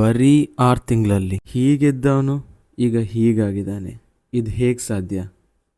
ಬರೀ 6 ತಿಂಗಳಲ್ಲಿ ಹೀಗಿದ್ದವನು ಈಗ ಹೀಗಾಗಿದ್ದಾನೆ. ಇದು ಹೇಗ್ ಸಾಧ್ಯ?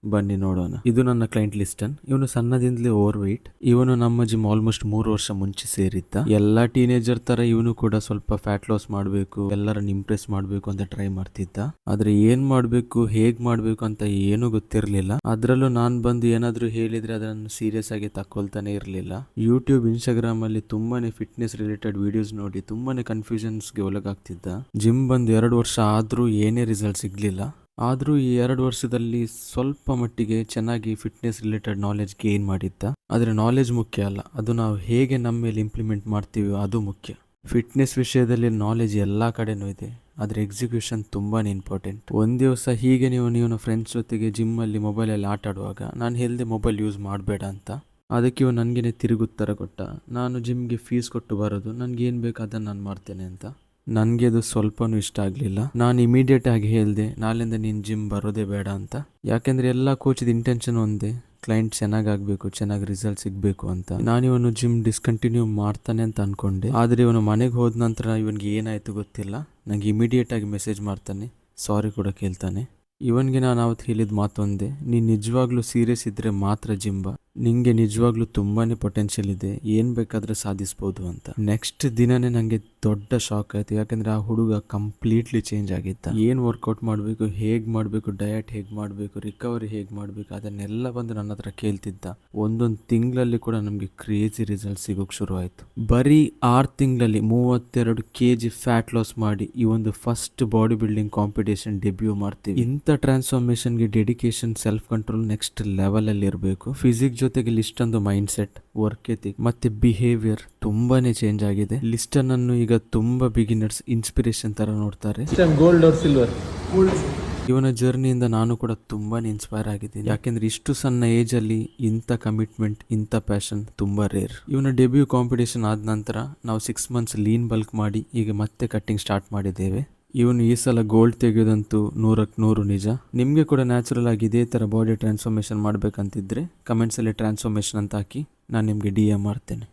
ಬನ್ನಿ ನೋಡೋಣ. ಇದು ನನ್ನ ಕ್ಲೈಂಟ್ ಲಿಸ್ಟನ್. ಇವನು ಸಣ್ಣದಿಂದಲೇ ಓವರ್ ವೆಯ್ಟ್. ಇವನು ನಮ್ಮ ಜಿಮ್ ಆಲ್ಮೋಸ್ಟ್ 3 ವರ್ಷ ಮುಂಚೆ ಸೇರಿದ್ದ. ಎಲ್ಲಾ ಟೀನೇಜರ್ ತರ ಇವನು ಕೂಡ ಸ್ವಲ್ಪ ಫ್ಯಾಟ್ ಲಾಸ್ ಮಾಡ್ಬೇಕು, ಎಲ್ಲರನ್ನ ಇಂಪ್ರೆಸ್ ಮಾಡ್ಬೇಕು ಅಂತ ಟ್ರೈ ಮಾಡ್ತಿದ್ದ. ಆದ್ರೆ ಏನ್ ಮಾಡ್ಬೇಕು, ಹೇಗ್ ಮಾಡ್ಬೇಕು ಅಂತ ಏನು ಗೊತ್ತಿರ್ಲಿಲ್ಲ. ಅದ್ರಲ್ಲೂ ನಾನ್ ಬಂದು ಏನಾದ್ರು ಹೇಳಿದ್ರೆ ಅದನ್ನು ಸೀರಿಯಸ್ ಆಗಿ ತಕೊಳ್ತಾನೆ ಇರ್ಲಿಲ್ಲ. ಯೂಟ್ಯೂಬ್, ಇನ್ಸ್ಟಾಗ್ರಾಮ್ ಅಲ್ಲಿ ತುಂಬಾನೇ ಫಿಟ್ನೆಸ್ ರಿಲೇಟೆಡ್ ವಿಡಿಯೋಸ್ ನೋಡಿ ತುಂಬಾನೇ ಕನ್ಫ್ಯೂಷನ್ಸ್ಗೆ ಒಳಗಾಗ್ತಿದ್ದ. ಜಿಮ್ ಬಂದು 2 ವರ್ಷ ಆದ್ರೂ ಏನೇ ರಿಸಲ್ಟ್ ಸಿಗ್ಲಿಲ್ಲ. ಆದ್ರೂ ಈ 2 ವರ್ಷದಲ್ಲಿ ಸ್ವಲ್ಪ ಮಟ್ಟಿಗೆ ಚೆನ್ನಾಗಿ ಫಿಟ್ನೆಸ್ ರಿಲೇಟೆಡ್ ನಾಲೆಜ್ ಗೇನ್ ಮಾಡಿದ್ದ. ಆದ್ರೆ ನಾಲೆಜ್ ಮುಖ್ಯ ಅಲ್ಲ, ಅದು ನಾವು ಹೇಗೆ ನಮ್ಮ ಮೇಲೆ ಇಂಪ್ಲಿಮೆಂಟ್ ಮಾಡ್ತೀವಿ ಅದು ಮುಖ್ಯ. ಫಿಟ್ನೆಸ್ ವಿಷಯದಲ್ಲಿ ನಾಲೆಜ್ ಎಲ್ಲಾ ಕಡೆನೂ ಇದೆ, ಆದ್ರೆ ಎಕ್ಸಿಕ್ಯೂಷನ್ ತುಂಬಾನೇ ಇಂಪಾರ್ಟೆಂಟ್. ಒಂದ್ ದಿವಸ ಹೀಗೆ ನೀವು ಫ್ರೆಂಡ್ಸ್ ಜೊತೆಗೆ ಜಿಮ್ ಅಲ್ಲಿ ಮೊಬೈಲ್ ಅಲ್ಲಿ ಆಟ ಆಡುವಾಗ ನಾನು ಹೇಳ್ದೆ ಮೊಬೈಲ್ ಯೂಸ್ ಮಾಡಬೇಡ ಅಂತ. ಅದಕ್ಕೆ ಇವ ನನಗೇನೆ ತಿರುಗುತ್ತರ ಕೊಟ್ಟ. ನಾನು ಜಿಮ್ಗೆ ಫೀಸ್ ಕೊಟ್ಟು ಬರೋದು, ನನ್ಗೆ ಏನ್ ಬೇಕು ಅದನ್ನ ನಾನು ಮಾಡ್ತೇನೆ ಅಂತ. ನನಗೆ ಅದು ಸ್ವಲ್ಪನೂ ಇಷ್ಟ ಆಗಲಿಲ್ಲ. ನಾನು ಇಮಿಡಿಯೇಟ್ ಆಗಿ ಹೇಳಿದೆ, ನಾಳೆಯಿಂದ ನೀನು ಜಿಮ್ ಬರೋದೇ ಬೇಡ ಅಂತ. ಯಾಕೆಂದ್ರೆ ಎಲ್ಲ ಕೋಚಿದ ಇಂಟೆನ್ಷನ್ ಒಂದೇ, ಕ್ಲೈಂಟ್ ಚೆನ್ನಾಗಾಗಬೇಕು, ಚೆನ್ನಾಗಿ ರಿಸಲ್ಟ್ ಸಿಗಬೇಕು ಅಂತ. ನಾನು ಇವನು ಜಿಮ್ ಡಿಸ್ಕಂಟಿನ್ಯೂ ಮಾಡ್ತಾನೆ ಅಂತ ಅನ್ಕೊಂಡೆ. ಆದರೆ ಇವನು ಮನೆಗೆ ಹೋದ ನಂತರ ಇವನಿಗೆ ಏನಾಯ್ತು ಗೊತ್ತಿಲ್ಲ, ನಂಗೆ ಇಮಿಡಿಯೇಟ್ ಆಗಿ ಮೆಸೇಜ್ ಮಾಡ್ತಾನೆ, ಸಾರಿ ಕೂಡ ಕೇಳ್ತಾನೆ. ಇವನ್ಗೆ ನಾನು ಅವತ್ತು ಹೇಳಿದ ಮಾತೊಂದೇ, ನೀನು ನಿಜವಾಗ್ಲೂ ಸೀರಿಯಸ್ ಇದ್ರೆ ಮಾತ್ರ ಜಿಮ್ ಬಾ, ನಿಂಗೆ ನಿಜವಾಗ್ಲೂ ತುಂಬಾನೇ ಪೊಟೆನ್ಷಿಯಲ್ ಇದೆ, ಏನ್ ಬೇಕಾದ್ರೆ ಸಾಧಿಸಬಹುದು ಅಂತ. ನೆಕ್ಸ್ಟ್ ದಿನನೇ ನಂಗೆ ದೊಡ್ಡ ಶಾಕ್ ಆಯ್ತು. ಯಾಕಂದ್ರೆ ಆ ಹುಡುಗ ಕಂಪ್ಲೀಟ್ಲಿ ಚೇಂಜ್ ಆಗಿದ್ದ. ಏನ್ ವರ್ಕೌಟ್ ಮಾಡಬೇಕು, ಹೇಗ್ ಮಾಡಬೇಕು, ಡಯಟ್ ಹೇಗ್ ಮಾಡಬೇಕು, ರಿಕವರಿ ಹೇಗ್ ಮಾಡಬೇಕು, ಅದನ್ನೆಲ್ಲ ಬಂದು ನನ್ನ ಹತ್ರ ಕೇಳ್ತಿದ್ದ. ಒಂದೊಂದು ತಿಂಗಳಲ್ಲಿ ಕೂಡ ನಮ್ಗೆ ಕ್ರೇಜಿ ರಿಸಲ್ಟ್ ಸಿಗೋಕ್ ಶುರು ಆಯ್ತು. ಬರೀ 6 ತಿಂಗಳಲ್ಲಿ 32 kg ಫ್ಯಾಟ್ ಲಾಸ್ ಮಾಡಿ ಈ ಒಂದು first body building competition debut ಮಾಡ್ತೀವಿ. ಇಂಥ ಟ್ರಾನ್ಸ್ಫಾರ್ಮೇಶನ್ಗೆ dedication, self control next level ಅಲ್ಲಿ ಇರಬೇಕು. ಫಿಸಿಕ್ಸ್ ಜೊತೆಗೆ Liston mindset, work ethic ಮತ್ತೆ ಬಿಹೇವಿಯರ್ ತುಂಬಾನೇ ಚೇಂಜ್ ಆಗಿದೆ. ಲಿಸ್ಟನ್ ಅನ್ನು ಈಗ ತುಂಬಾ ಬಿಗಿನರ್ಸ್ ಇನ್ಸ್ಪಿರೇಷನ್ ತರ ನೋಡ್ತಾರೆ. Gold or silver? ಇವನ ಜರ್ನಿಯಿಂದ ನಾನು ಕೂಡ ತುಂಬಾನೇ ಇನ್ಸ್ಪೈರ್ ಆಗಿದ್ದೀನಿ. ಯಾಕೆಂದ್ರೆ ಇಷ್ಟು ಸಣ್ಣ ಏಜ್ ಅಲ್ಲಿ ಇಂಥ ಕಮಿಟ್ಮೆಂಟ್, ಇಂಥ ಪ್ಯಾಷನ್ ತುಂಬಾ ರೇರ್. ಇವನ ಡೆಬ್ಯೂ ಕಾಂಪಿಟೇಷನ್ ಆದ ನಂತರ ನಾವು 6 months ಲೀನ್ ಬಲ್ಕ್ ಮಾಡಿ ಈಗ ಮತ್ತೆ ಕಟ್ಟಿಂಗ್ ಸ್ಟಾರ್ಟ್ ಮಾಡಿದ್ದೇವೆ. ಇವನು ಈ ಸಲ ಗೋಲ್ಡ್ ತೆಗೆಯೋದಂತೂ 100ಕ್ಕೆ 100 ನಿಜ. ನಿಮಗೆ ಕೂಡ ನ್ಯಾಚುರಲ್ ಆಗಿ ಇದೇ ಥರ ಬಾಡಿ ಟ್ರಾನ್ಸ್ಫಾರ್ಮೇಷನ್ ಮಾಡಬೇಕಂತಿದ್ರೆ ಕಮೆಂಟ್ಸಲ್ಲಿ ಟ್ರಾನ್ಸ್ಫಾರ್ಮೇಷನ್ ಅಂತ ಹಾಕಿ, ನಾನು ನಿಮಗೆ DM ಮಾಡ್ತೇನೆ.